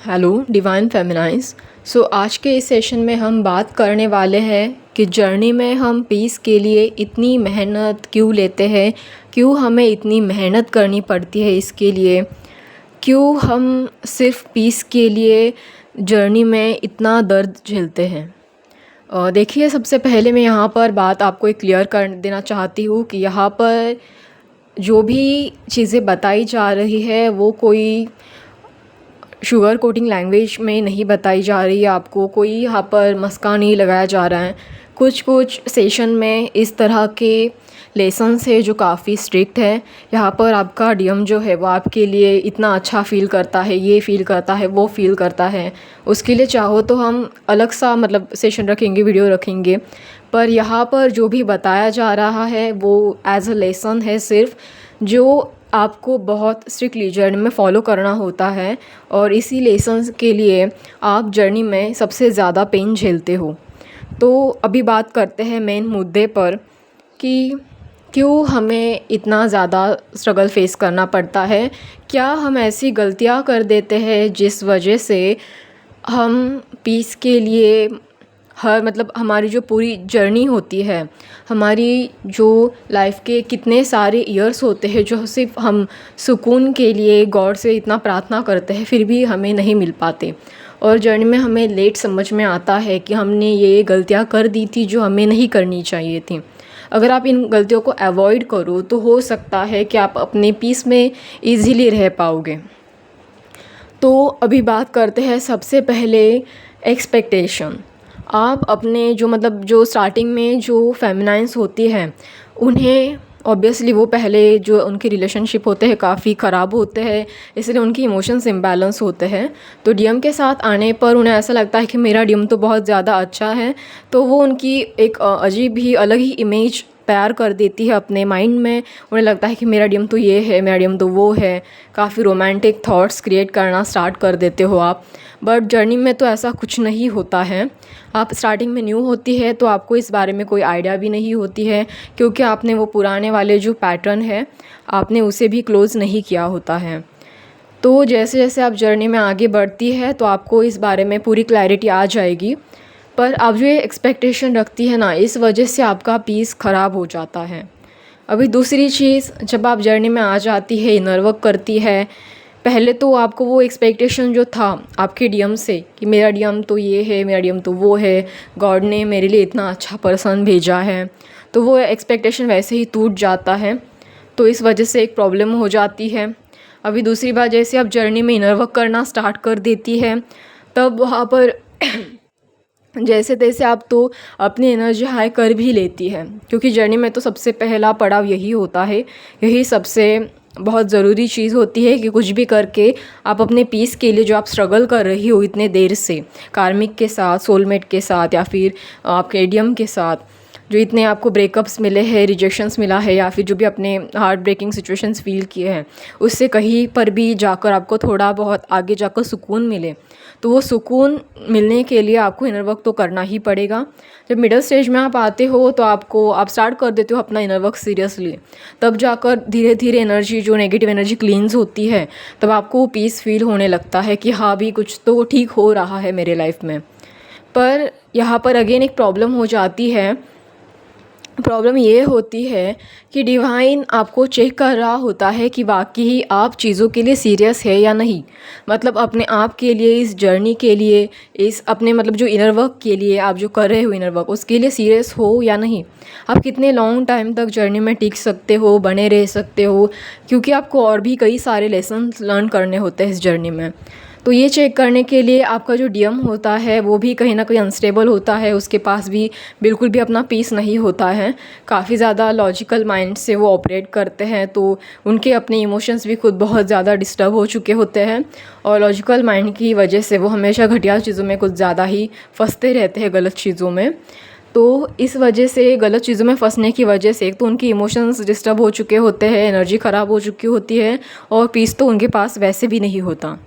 Hello divine फेमिनाइज। आज के इस सेशन में हम बात करने वाले हैं कि जर्नी में हम पीस के लिए इतनी मेहनत क्यों लेते हैं, क्यों हमें इतनी मेहनत करनी पड़ती है इसके लिए, क्यों हम सिर्फ पीस के लिए जर्नी में इतना दर्द झेलते हैं। देखिए, सबसे पहले मैं यहाँ पर बात आपको एक क्लियर कर देना चाहती हूँ कि यहाँ पर जो भी चीज़ें बताई जा रही है वो कोई शुगर कोटिंग लैंग्वेज में नहीं बताई जा रही है। आपको कोई यहाँ पर मस्का नहीं लगाया जा रहा है। कुछ कुछ सेशन में इस तरह के लेसन्स है जो काफ़ी स्ट्रिक्ट है। यहाँ पर आपका डीएम जो है वो आपके लिए इतना अच्छा फ़ील करता है, ये फ़ील करता है, वो फ़ील करता है। उसके लिए चाहो तो हम अलग सा सेशन रखेंगे, वीडियो रखेंगे। पर यहाँ पर जो भी बताया जा रहा है वो एज अ लेसन है सिर्फ, जो आपको बहुत स्ट्रिक्टली जर्नी में फ़ॉलो करना होता है। और इसी लेसन्स के लिए आप जर्नी में सबसे ज़्यादा पेन झेलते हो। तो अभी बात करते हैं मेन मुद्दे पर कि क्यों हमें इतना ज़्यादा स्ट्रगल फेस करना पड़ता है। क्या हम ऐसी गलतियां कर देते हैं जिस वजह से हम पीस के लिए हमारी जो पूरी जर्नी होती है, हमारी जो लाइफ के कितने सारे ईयर्स होते हैं जो सिर्फ हम सुकून के लिए गॉड से इतना प्रार्थना करते हैं, फिर भी हमें नहीं मिल पाते। और जर्नी में हमें लेट समझ में आता है कि हमने ये गलतियाँ कर दी थी जो हमें नहीं करनी चाहिए थी। अगर आप इन गलतियों को अवॉइड करो तो हो सकता है कि आप अपने पीस में ईज़िली रह पाओगे। तो अभी बात करते हैं सबसे पहले एक्सपेक्टेशन। आप अपने जो स्टार्टिंग में जो फेमिनाइंस होती हैं उन्हें ऑब्वियसली वो पहले जो उनके रिलेशनशिप होते हैं काफ़ी ख़राब होते हैं, इसलिए उनकी इमोशंस इम्बैलेंस होते हैं। तो डीएम के साथ आने पर उन्हें ऐसा लगता है कि मेरा डीएम तो बहुत ज़्यादा अच्छा है, तो वो उनकी एक अजीब ही अलग ही इमेज तैयार कर देती है अपने माइंड में। उन्हें लगता है कि मेरा डीएम तो ये है, मेरा डीएम तो वो है। काफ़ी रोमांटिक थॉट्स क्रिएट करना स्टार्ट कर देते हो आप। बट जर्नी में तो ऐसा कुछ नहीं होता है। आप स्टार्टिंग में न्यू होती है तो आपको इस बारे में कोई आइडिया भी नहीं होती है, क्योंकि आपने वो पुराने वाले जो पैटर्न है आपने उसे भी क्लोज़ नहीं किया होता है। तो जैसे जैसे आप जर्नी में आगे बढ़ती है तो आपको इस बारे में पूरी क्लैरिटी आ जाएगी। पर आप जो ये एक्सपेक्टेशन रखती है ना, इस वजह से आपका पीस ख़राब हो जाता है। अभी दूसरी चीज़, जब आप जर्नी में आ जाती है, इनर वर्क करती है, पहले तो आपको वो एक्सपेक्टेशन जो था आपके डीएम से कि मेरा डीएम तो ये है, मेरा डीएम तो वो है, गॉड ने मेरे लिए इतना अच्छा पर्सन भेजा है, तो वो एक्सपेक्टेशन वैसे ही टूट जाता है। तो इस वजह से एक प्रॉब्लम हो जाती है। अभी दूसरी बात, जैसे आप जर्नी में इनर वर्क करना स्टार्ट कर देती है तब वहाँ पर जैसे तैसे आप तो अपनी एनर्जी हाई कर भी लेती है, क्योंकि जर्नी में तो सबसे पहला पड़ाव यही होता है। यही सबसे बहुत ज़रूरी चीज़ होती है कि कुछ भी करके आप अपने पीस के लिए जो आप स्ट्रगल कर रही हो इतने देर से, कार्मिक के साथ, सोलमेट के साथ, या फिर आपके एडियम के साथ, जो इतने आपको ब्रेकअप्स मिले हैं, रिजेक्शंस मिला है, या फिर जो भी अपने हार्ट ब्रेकिंग सिचुएशंस फील किए हैं, उससे कहीं पर भी जाकर आपको थोड़ा बहुत आगे जाकर सुकून मिले, तो वो सुकून मिलने के लिए आपको इनर वर्क तो करना ही पड़ेगा। जब मिडिल स्टेज में आप आते हो तो आप स्टार्ट कर देते हो अपना इनर वर्क सीरियसली, तब जाकर धीरे धीरे एनर्जी, जो नेगेटिव एनर्जी क्लींस होती है, तब आपको पीस फील होने लगता है कि हाँ भी कुछ तो ठीक हो रहा है मेरे लाइफ में। पर यहाँ पर अगेन एक प्रॉब्लम हो जाती है। प्रॉब्लम ये होती है कि डिवाइन आपको चेक कर रहा होता है कि वाकई आप चीज़ों के लिए सीरियस है या नहीं। अपने आप के लिए, इस जर्नी के लिए, इस अपने जो इनर वर्क के लिए आप जो कर रहे हो इनर वर्क, उसके लिए सीरियस हो या नहीं। आप कितने लॉन्ग टाइम तक जर्नी में टिक सकते हो, बने रह सकते हो, क्योंकि आपको और भी कई सारे लेसन लर्न करने होते हैं इस जर्नी में। तो ये चेक करने के लिए आपका जो डीएम होता है वो भी कहीं ना कहीं अनस्टेबल होता है, उसके पास भी बिल्कुल भी अपना पीस नहीं होता है। काफ़ी ज़्यादा लॉजिकल माइंड से वो ऑपरेट करते हैं, तो उनके अपने इमोशंस भी खुद बहुत ज़्यादा डिस्टर्ब हो चुके होते हैं, और लॉजिकल माइंड की वजह से वो हमेशा घटिया चीज़ों में कुछ ज़्यादा ही फंसते रहते हैं, गलत चीज़ों में। तो इस वजह से, गलत चीज़ों में फंसने की वजह से, एक तो उनके इमोशंस डिस्टर्ब हो चुके होते हैं, एनर्जी ख़राब हो चुकी होती है, और पीस तो उनके पास वैसे भी नहीं होता।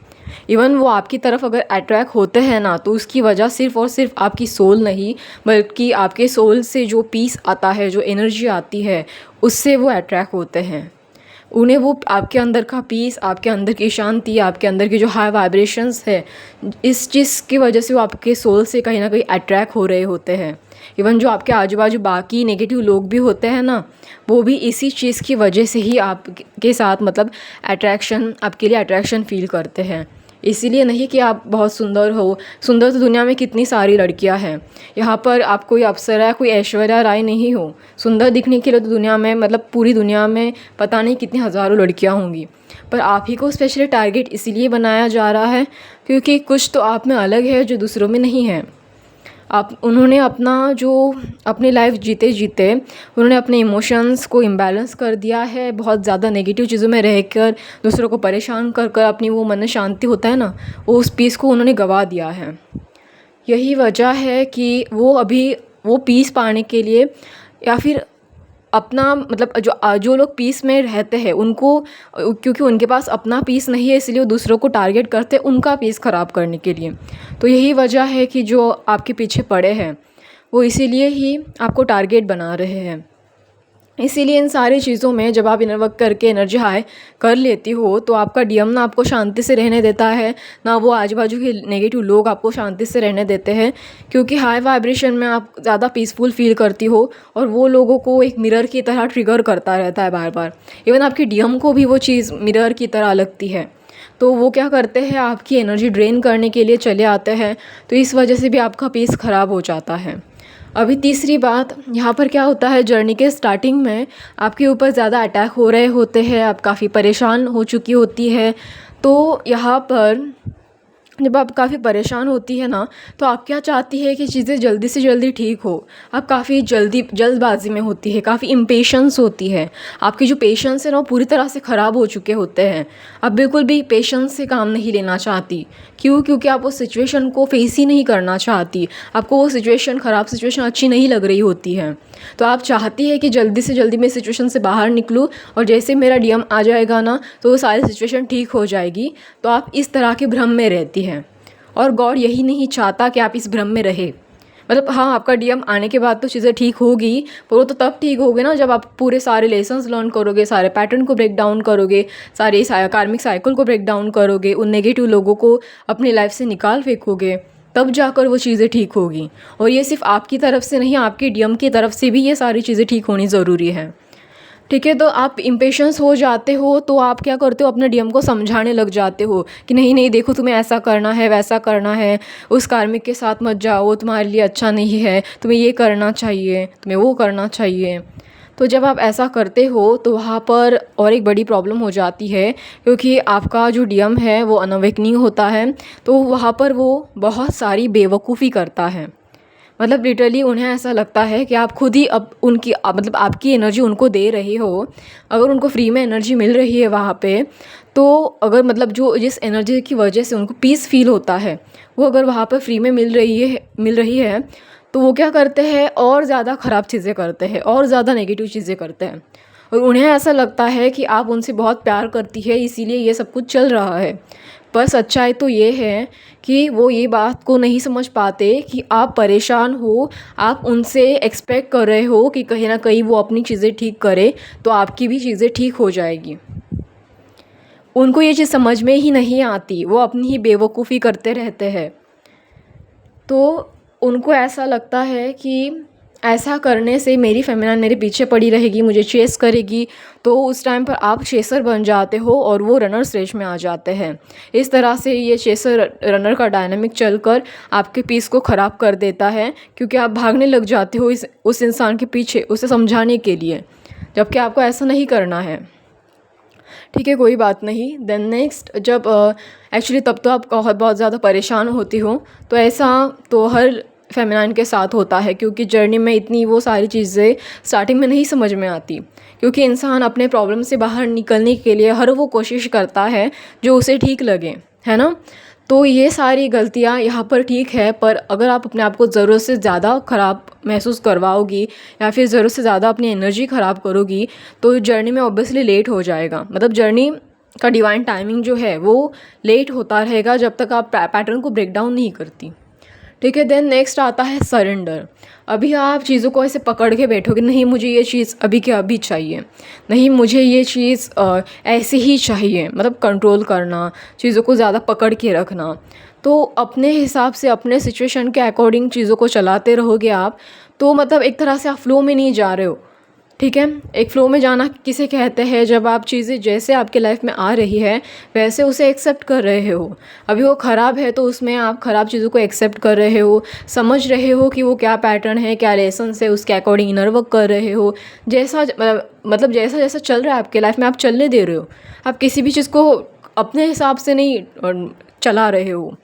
इवन वो आपकी तरफ अगर अट्रैक्ट होते हैं ना, तो उसकी वजह सिर्फ और सिर्फ आपकी सोल नहीं, बल्कि आपके सोल से जो पीस आता है, जो एनर्जी आती है, उससे वो अट्रैक्ट होते हैं। उन्हें वो आपके अंदर का पीस, आपके अंदर की शांति, आपके अंदर की जो हाई वाइब्रेशंस है, इस चीज़ की वजह से वो आपके सोल से कहीं ना कहीं अट्रैक्ट हो रहे होते हैं। इवन जो आपके आजू बाजू बाकी नेगेटिव लोग भी होते हैं ना, वो भी इसी चीज़ की वजह से ही आपके साथ मतलब अट्रैक्शन, आपके लिए अट्रैक्शन फील करते हैं। इसीलिए नहीं कि आप बहुत सुंदर हो, सुंदर तो दुनिया में कितनी सारी लड़कियां हैं। यहाँ पर आप कोई अप्सरा, कोई ऐश्वर्या राय नहीं हो। सुंदर दिखने के लिए तो दुनिया में मतलब पूरी दुनिया में पता नहीं कितनी हज़ारों लड़कियां होंगी, पर आप ही को स्पेशली टारगेट इसीलिए बनाया जा रहा है क्योंकि कुछ तो आप में अलग है जो दूसरों में नहीं है। उन्होंने अपना जो अपनी लाइफ जीते जीते उन्होंने अपने इमोशंस को इम्बैलेंस कर दिया है। बहुत ज़्यादा नेगेटिव चीज़ों में रहकर, दूसरों को परेशान कर कर अपनी वो मन शांति होता है ना, वो उस पीस को उन्होंने गंवा दिया है। यही वजह है कि वो अभी वो पीस पाने के लिए या फिर अपना मतलब जो लोग पीस में रहते हैं उनको, क्योंकि उनके पास अपना पीस नहीं है इसलिए वो दूसरों को टारगेट करते हैं उनका पीस ख़राब करने के लिए। तो यही वजह है कि जो आपके पीछे पड़े हैं वो इसीलिए ही आपको टारगेट बना रहे हैं। इसीलिए इन सारी चीज़ों में जब आप इनर वर्क करके एनर्जी हाई कर लेती हो तो आपका डीएम ना आपको शांति से रहने देता है, ना वो आजू बाजू के नेगेटिव लोग आपको शांति से रहने देते हैं, क्योंकि हाई वाइब्रेशन में आप ज़्यादा पीसफुल फील करती हो और वो लोगों को एक मिरर की तरह ट्रिगर करता रहता है बार बार। इवन आपकी डीएम को भी वो चीज़ मिरर की तरह लगती है, तो वो क्या करते हैं, आपकी एनर्जी ड्रेन करने के लिए चले आते हैं। तो इस वजह से भी आपका पीस ख़राब हो जाता है। अभी तीसरी बात, यहाँ पर क्या होता है, जर्नी के स्टार्टिंग में आपके ऊपर ज़्यादा अटैक हो रहे होते हैं, आप काफ़ी परेशान हो चुकी होती है। तो यहाँ पर जब आप काफ़ी परेशान होती है ना, तो आप क्या चाहती है कि चीज़ें जल्दी से जल्दी ठीक हो। आप काफ़ी जल्दबाजी में होती है, काफ़ी इम्पेशंस होती है। आपकी जो पेशेंस है ना वो पूरी तरह से ख़राब हो चुके होते हैं। आप बिल्कुल भी पेशेंस से काम नहीं लेना चाहती। क्यों? क्योंकि आप उस सिचुएशन को फेस ही नहीं करना चाहती। आपको वो सिचुएशन, ख़राब सिचुएशन अच्छी नहीं लग रही होती है। तो आप चाहती है कि जल्दी से जल्दी मैं सिचुएशन से बाहर निकलूँ और जैसे मेरा डीएम आ जाएगा ना तो वो सारी सिचुएशन ठीक हो जाएगी। तो आप इस तरह के भ्रम में रहती हैं और गॉड यही नहीं चाहता कि आप इस भ्रम में रहे। मतलब हाँ, आपका डीएम आने के बाद तो चीज़ें ठीक होगी, पर वो तो तब ठीक होगी ना जब आप पूरे सारे लेसन्स लर्न करोगे, सारे पैटर्न को ब्रेक डाउन करोगे, सारे कार्मिक साइकिल को ब्रेक डाउन करोगे, उन नेगेटिव लोगों को अपनी लाइफ से निकाल फेंकोगे, तब जाकर वो चीज़ें ठीक होगी। और ये सिर्फ आपकी तरफ से नहीं, आपके डीएम की तरफ से भी ये सारी चीज़ें ठीक होनी ज़रूरी है। ठीक है, तो आप इम्पेशेंस हो जाते हो तो आप क्या करते हो, अपने डीएम को समझाने लग जाते हो कि नहीं नहीं देखो, तुम्हें ऐसा करना है, वैसा करना है, उस कार्मिक के साथ मत जाओ, वो तुम्हारे लिए अच्छा नहीं है, तुम्हें ये करना चाहिए, तुम्हें वो करना चाहिए। तो जब आप ऐसा करते हो तो वहाँ पर और एक बड़ी प्रॉब्लम हो जाती है, क्योंकि आपका जो डीएम है वो अनअवेकनिंग होता है। तो वहाँ पर वो बहुत सारी बेवकूफ़ी करता है। मतलब लिटरली उन्हें ऐसा लगता है कि आप खुद ही अब उनकी मतलब आपकी एनर्जी उनको दे रहे हो। अगर उनको फ्री में एनर्जी मिल रही है वहाँ पे, तो अगर मतलब जो जिस एनर्जी की वजह से उनको पीस फील होता है, वो अगर वहाँ पर फ्री में मिल रही है तो वो क्या करते हैं, और ज़्यादा ख़राब चीज़ें करते हैं, और ज़्यादा नेगेटिव चीज़ें करते हैं। और उन्हें ऐसा लगता है कि आप उनसे बहुत प्यार करती है, इसीलिए ये सब कुछ चल रहा है। पर सच्चाई तो ये है कि वो ये बात को नहीं समझ पाते कि आप परेशान हो, आप उनसे एक्सपेक्ट कर रहे हो कि कहीं ना कहीं वो अपनी चीज़ें ठीक करे तो आपकी भी चीज़ें ठीक हो जाएगी। उनको ये चीज़ समझ में ही नहीं आती, वो अपनी ही बेवकूफ़ी करते रहते हैं। तो उनको ऐसा लगता है कि ऐसा करने से मेरी फेमिनाइन मेरे पीछे पड़ी रहेगी, मुझे चेस करेगी, तो उस टाइम पर आप चेसर बन जाते हो और वो रनर स्टेज में आ जाते हैं। इस तरह से ये चेसर रनर का डायनामिक चलकर आपके पीस को ख़राब कर देता है, क्योंकि आप भागने लग जाते हो उस इंसान के पीछे, उसे समझाने के लिए, जबकि आपको ऐसा नहीं करना है। ठीक है, कोई बात नहीं। देन नेक्स्ट, जब एक्चुअली तब तो आप बहुत ज़्यादा परेशान होती हो, तो ऐसा तो हर फेमिनाइन के साथ होता है, क्योंकि जर्नी में इतनी वो सारी चीज़ें स्टार्टिंग में नहीं समझ में आती, क्योंकि इंसान अपने प्रॉब्लम से बाहर निकलने के लिए हर वो कोशिश करता है जो उसे ठीक लगे, है ना। तो ये सारी गलतियाँ यहाँ पर ठीक है, पर अगर आप अपने आप को ज़रूरत से ज़्यादा ख़राब महसूस करवाओगी या फिर ज़रूरत से ज़्यादा अपनी एनर्जी ख़राब करोगी तो जर्नी में ऑब्वियसली लेट हो जाएगा। मतलब जर्नी का डिवाइन टाइमिंग जो है वो लेट होता रहेगा जब तक आप पैटर्न को ब्रेक डाउन नहीं करती। ठीक है। देन नेक्स्ट आता है सरेंडर। अभी आप चीज़ों को ऐसे पकड़ के बैठोगे, नहीं मुझे ये चीज़ अभी के अभी चाहिए, नहीं मुझे ये चीज़ ऐसे ही चाहिए, मतलब कंट्रोल करना, चीज़ों को ज़्यादा पकड़ के रखना। तो अपने हिसाब से अपने सिचुएशन के अकॉर्डिंग चीज़ों को चलाते रहोगे आप, तो मतलब एक तरह से आप फ्लो में नहीं जा रहे हो। ठीक है। एक फ़्लो में जाना किसे कहते हैं, जब आप चीज़ें जैसे आपके लाइफ में आ रही है वैसे उसे एक्सेप्ट कर रहे हो। अभी वो ख़राब है तो उसमें आप ख़राब चीज़ों को एक्सेप्ट कर रहे हो, समझ रहे हो कि वो क्या पैटर्न है, क्या लेसन है, उसके अकॉर्डिंग इनर वर्क कर रहे हो। जैसा मतलब जैसा जैसा चल रहा है आपके लाइफ में आप चलने दे रहे हो। आप किसी भी चीज़ को अपने हिसाब से नहीं चला रहे हो।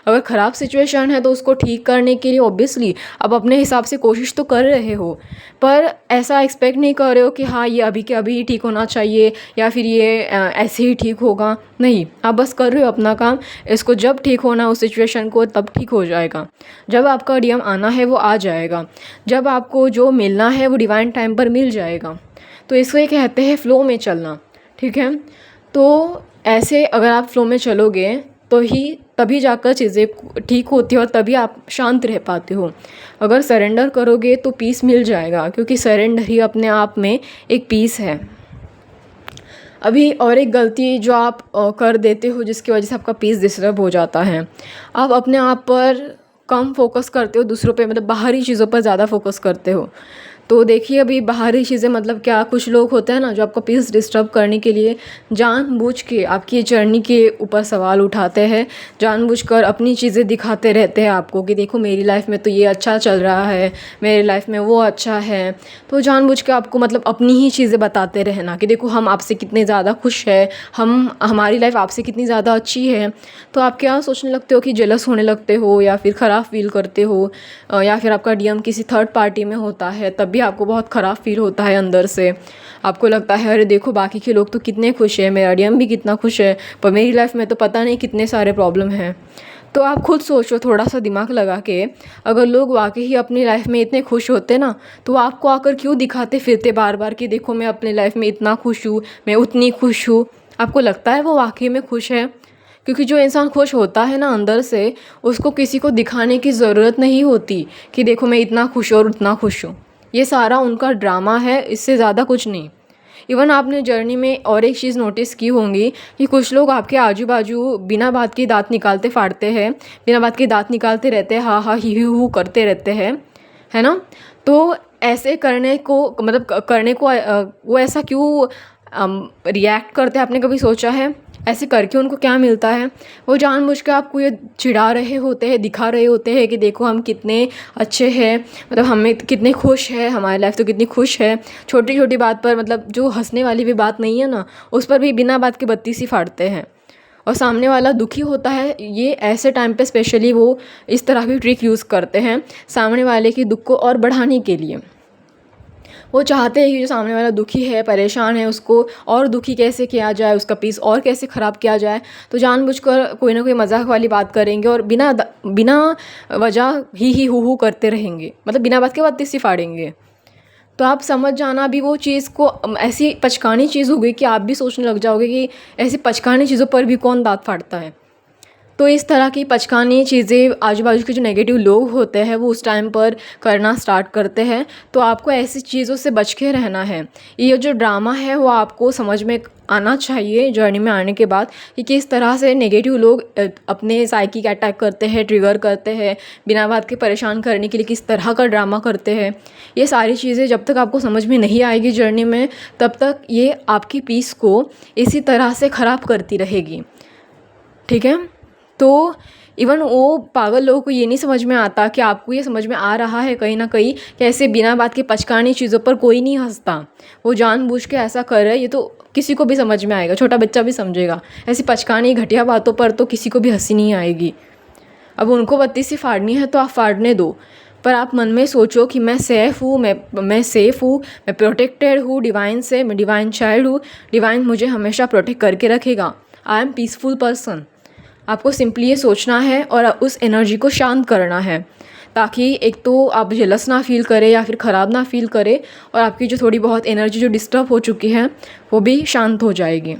अगर ख़राब सिचुएशन है तो उसको ठीक करने के लिए ऑब्वियसली आप अपने हिसाब से कोशिश तो कर रहे हो, पर ऐसा एक्सपेक्ट नहीं कर रहे हो कि हाँ ये अभी के अभी ही ठीक होना चाहिए या फिर ये ऐसे ही ठीक होगा। नहीं, आप बस कर रहे हो अपना काम। इसको जब ठीक होना उस सिचुएशन को तब ठीक हो जाएगा। जब आपका डीएम आना है वो आ जाएगा, जब आपको जो मिलना है वो डिवाइन टाइम पर मिल जाएगा। तो इसको ये कहते हैं फ़्लो में चलना। ठीक है। तो ऐसे अगर आप फ़्लो में चलोगे तो ही तभी जाकर चीज़ें ठीक होती है और तभी आप शांत रह पाते हो। अगर सरेंडर करोगे तो पीस मिल जाएगा, क्योंकि सरेंडर ही अपने आप में एक पीस है। अभी और एक गलती जो आप कर देते हो जिसकी वजह से आपका पीस डिस्टर्ब हो जाता है, आप अपने आप पर कम फोकस करते हो, दूसरों पे मतलब बाहरी चीज़ों पर ज़्यादा फोकस करते हो। तो देखिए अभी बाहरी चीज़ें मतलब क्या, कुछ लोग होते हैं ना जो आपका पीस डिस्टर्ब करने के लिए जानबूझ के आपकी जर्नी के ऊपर सवाल उठाते हैं, जानबूझकर अपनी चीज़ें दिखाते रहते हैं आपको कि देखो मेरी लाइफ में तो ये अच्छा चल रहा है, मेरी लाइफ में वो अच्छा है। तो जानबूझ के आपको मतलब अपनी ही चीज़ें बताते रहना कि देखो हम आपसे कितने ज़्यादा खुश हैं, हमारी लाइफ आपसे कितनी ज़्यादा अच्छी है। तो आप क्या सोचने लगते हो कि जेलस होने लगते हो या फिर ख़राब फील करते हो, या फिर आपका डीएम किसी थर्ड पार्टी में होता है तब भी आपको बहुत ख़राब फील होता है अंदर से। आपको लगता है अरे देखो बाकी के लोग तो कितने खुश हैं, मेरा डीएम भी कितना खुश है, पर मेरी लाइफ में तो पता नहीं कितने सारे प्रॉब्लम हैं। तो आप खुद सोचो, थोड़ा सा दिमाग लगा के, अगर लोग वाकई ही अपनी लाइफ में इतने खुश होते ना तो आपको आकर क्यों दिखाते फिरते बार बार कि देखो मैं अपनी लाइफ में इतना खुश हूँ, मैं उतनी खुश हूँ। आपको लगता है वो वाकई में खुश है? क्योंकि जो इंसान खुश होता है ना अंदर से, उसको किसी को दिखाने की ज़रूरत नहीं होती कि देखो मैं इतना खुश और उतना खुश हूँ। ये सारा उनका ड्रामा है, इससे ज़्यादा कुछ नहीं। इवन आपने जर्नी में और एक चीज़ नोटिस की होंगी कि कुछ लोग आपके आजू बाजू बिना बात के दांत निकालते फाड़ते हैं, बिना बात के दांत निकालते रहते हैं, हाँ हाँ ही हू करते रहते हैं, है ना। तो ऐसे करने को मतलब करने को वो ऐसा क्यों रिएक्ट करते हैं, आपने कभी सोचा है? ऐसे करके उनको क्या मिलता है? वो जानबूझ के आपको ये चिढ़ा रहे होते हैं, दिखा रहे होते हैं कि देखो हम कितने अच्छे हैं, मतलब हमें कितने खुश है, हमारी लाइफ तो कितनी खुश है। छोटी छोटी बात पर, मतलब जो हंसने वाली भी बात नहीं है ना, उस पर भी बिना बात के बत्ती सी फाड़ते हैं। और सामने वाला दुखी होता है, ये ऐसे टाइम पे स्पेशली वो इस तरह की ट्रिक यूज़ करते हैं सामने वाले की दुख को और बढ़ाने के लिए। वो चाहते हैं कि जो सामने वाला दुखी है, परेशान है, उसको और दुखी कैसे किया जाए, उसका पीस और कैसे ख़राब किया जाए। तो जानबूझकर कोई ना कोई मजाक वाली बात करेंगे और बिना वजह ही हू करते रहेंगे, मतलब बिना बात के बात सी फाड़ेंगे। तो आप समझ जाना, भी वो चीज़ को ऐसी पचकानी चीज़ हो गई कि आप भी सोचने लग जाओगे कि ऐसी पचकानी चीज़ों पर भी कौन दाँत फाड़ता है। तो इस तरह की पचकानी चीज़ें आजू बाजू के जो नेगेटिव लोग होते हैं वो उस टाइम पर करना स्टार्ट करते हैं। तो आपको ऐसी चीज़ों से बच के रहना है। ये जो ड्रामा है वो आपको समझ में आना चाहिए जर्नी में आने के बाद कि किस तरह से नेगेटिव लोग अपने साइकिक अटैक करते हैं, ट्रिगर करते हैं, बिना बात के परेशान करने के लिए किस तरह का ड्रामा करते हैं। ये सारी चीज़ें जब तक आपको समझ में नहीं आएगी जर्नी में, तब तक ये आपकी पीस को इसी तरह से ख़राब करती रहेगी। ठीक है। तो इवन वो पागल लोगों को ये नहीं समझ में आता कि आपको ये समझ में आ रहा है कहीं ना कहीं कि ऐसे बिना बात के पचकानी चीज़ों पर कोई नहीं हंसता। वो जानबूझ के ऐसा कर रहा है, ये तो किसी को भी समझ में आएगा, छोटा बच्चा भी समझेगा। ऐसी पचकानी घटिया बातों पर तो किसी को भी हंसी नहीं आएगी। अब उनको बत्ती सी फाड़नी है तो आप फाड़ने दो, पर आप मन में सोचो कि मैं सेफ़ हूँ, मैं सेफ़ हूँ, मैं प्रोटेक्टेड हूँ डिवाइन से, मैं डिवाइन चाइल्ड हूँ, डिवाइन मुझे हमेशा प्रोटेक्ट करके रखेगा। I am peaceful person. आपको सिंपली ये सोचना है और उस एनर्जी को शांत करना है, ताकि एक तो आप जेलस ना फील करें या फिर ख़राब ना फील करें, और आपकी जो थोड़ी बहुत एनर्जी जो डिस्टर्ब हो चुकी है वो भी शांत हो जाएगी।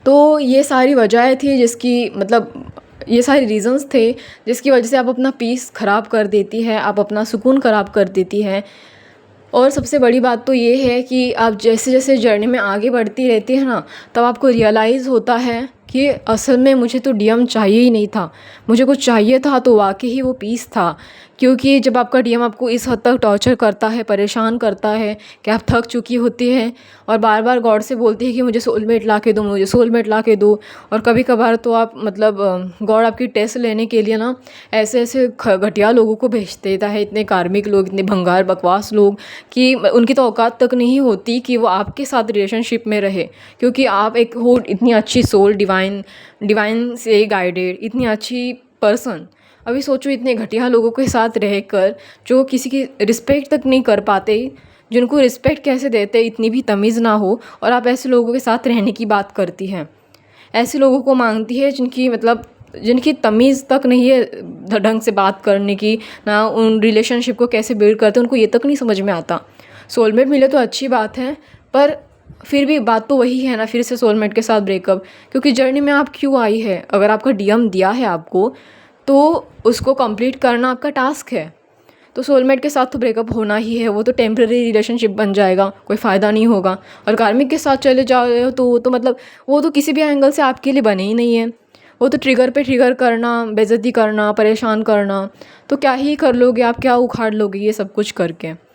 तो ये सारी वजह थी जिसकी मतलब ये सारे रीज़न्स थे जिसकी वजह से आप अपना पीस ख़राब कर देती है, आप अपना सुकून ख़राब कर देती है। और सबसे बड़ी बात तो ये है कि आप जैसे जैसे जर्नी में आगे बढ़ती रहती है ना, तब आपको रियलाइज़ होता है कि असल में मुझे तो डीएम चाहिए ही नहीं था। मुझे कुछ चाहिए था तो वाकई ही वो पीस था। क्योंकि जब आपका डीएम आपको इस हद तक टॉर्चर करता है, परेशान करता है कि आप थक चुकी होती हैं और बार बार गॉड से बोलती है कि मुझे सोलमेट ला के दो, मुझे सोलमेट ला के दो। और कभी कभार तो आप मतलब गॉड आपकी टेस्ट लेने के लिए ना ऐसे ऐसे घटिया लोगों को भेज देता है, इतने कार्मिक लोग, इतने भंगार बकवास लोग, कि उनकी तो औकात तक नहीं होती कि वो आपके साथ रिलेशनशिप में रहे। क्योंकि आप एक हो इतनी अच्छी सोल, डिवाइन से गाइडेड, इतनी अच्छी पर्सन। अभी सोचो इतने घटिया लोगों के साथ रहकर जो किसी की रिस्पेक्ट तक नहीं कर पाते, जिनको रिस्पेक्ट कैसे देते इतनी भी तमीज़ ना हो, और आप ऐसे लोगों के साथ रहने की बात करती हैं। ऐसे लोगों को मांगती है जिनकी तमीज़ तक नहीं है ढंग से बात करने की, ना उन रिलेशनशिप को कैसे बिल्ड करते उनको ये तक नहीं समझ में आता। सोलमेट मिले तो अच्छी बात है, पर फिर भी बात तो वही है ना, फिर से सोलमेट के साथ ब्रेकअप। क्योंकि जर्नी में आप क्यों आई है? अगर आपका डीएम दिया है आपको तो उसको कंप्लीट करना आपका टास्क है। तो सोलमेट के साथ तो ब्रेकअप होना ही है, वो तो टेम्प्रेरी रिलेशनशिप बन जाएगा, कोई फ़ायदा नहीं होगा। और कार्मिक के साथ चले जाओ तो वो तो मतलब वो तो किसी भी एंगल से आपके लिए बने ही नहीं है। वो तो ट्रिगर पे ट्रिगर करना, बेइज्जती करना, परेशान करना, तो क्या ही कर लोगे आप, क्या उखाड़ लोगे ये सब कुछ करके।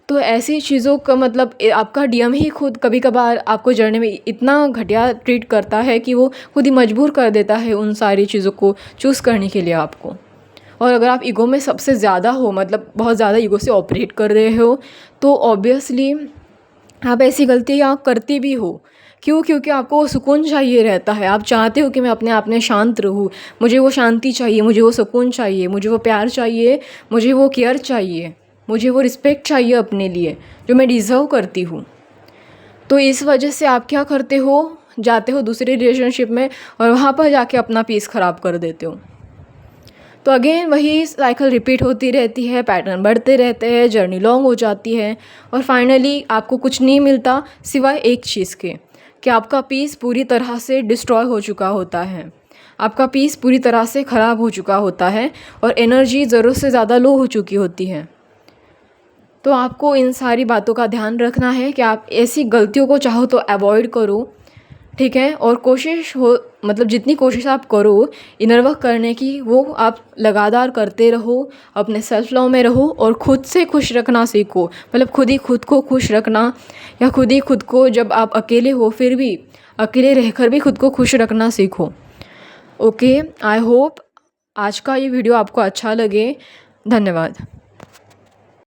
तो ऐसी चीज़ों का मतलब आपका डीएम ही खुद कभी कभार आपको जर्नी में इतना घटिया ट्रीट करता है कि वो खुद ही मजबूर कर देता है उन सारी चीज़ों को चूज़ करने के लिए आपको। और अगर आप ईगो में सबसे ज़्यादा हो, मतलब बहुत ज़्यादा ईगो से ऑपरेट कर रहे हो, तो ऑब्वियसली आप ऐसी गलतियाँ करती भी हो। क्यों? क्योंकि आपको सुकून चाहिए रहता है। आप चाहते हो कि मैं अपने आप में शांत रहूँ, मुझे वो शांति चाहिए, मुझे वो सुकून चाहिए, मुझे वो प्यार चाहिए, मुझे वो केयर चाहिए, मुझे वो रिस्पेक्ट चाहिए अपने लिए जो मैं डिज़र्व करती हूँ। तो इस वजह से आप क्या करते हो, जाते हो दूसरे रिलेशनशिप में और वहाँ पर जाके अपना पीस ख़राब कर देते हो। तो अगेन वही साइकिल रिपीट होती रहती है, पैटर्न बढ़ते रहते हैं, जर्नी लॉन्ग हो जाती है और फाइनली आपको कुछ नहीं मिलता सिवाय एक चीज़ के, कि आपका पीस पूरी तरह से डिस्ट्रॉय हो चुका होता है, आपका पीस पूरी तरह से ख़राब हो चुका होता है और एनर्जी ज़रूरत से ज़्यादा लो हो चुकी होती है। तो आपको इन सारी बातों का ध्यान रखना है कि आप ऐसी गलतियों को चाहो तो अवॉइड करो, ठीक है। और कोशिश हो, मतलब जितनी कोशिश आप करो इनर वर्क करने की, वो आप लगातार करते रहो, अपने सेल्फ लव में रहो और खुद से खुश रखना सीखो। मतलब खुद ही खुद को खुश रखना, या खुद ही खुद को जब आप अकेले हो फिर भी अकेले रहकर भी खुद को खुश रखना सीखो। ओके, आई होप आज का ये वीडियो आपको अच्छा लगे। धन्यवाद।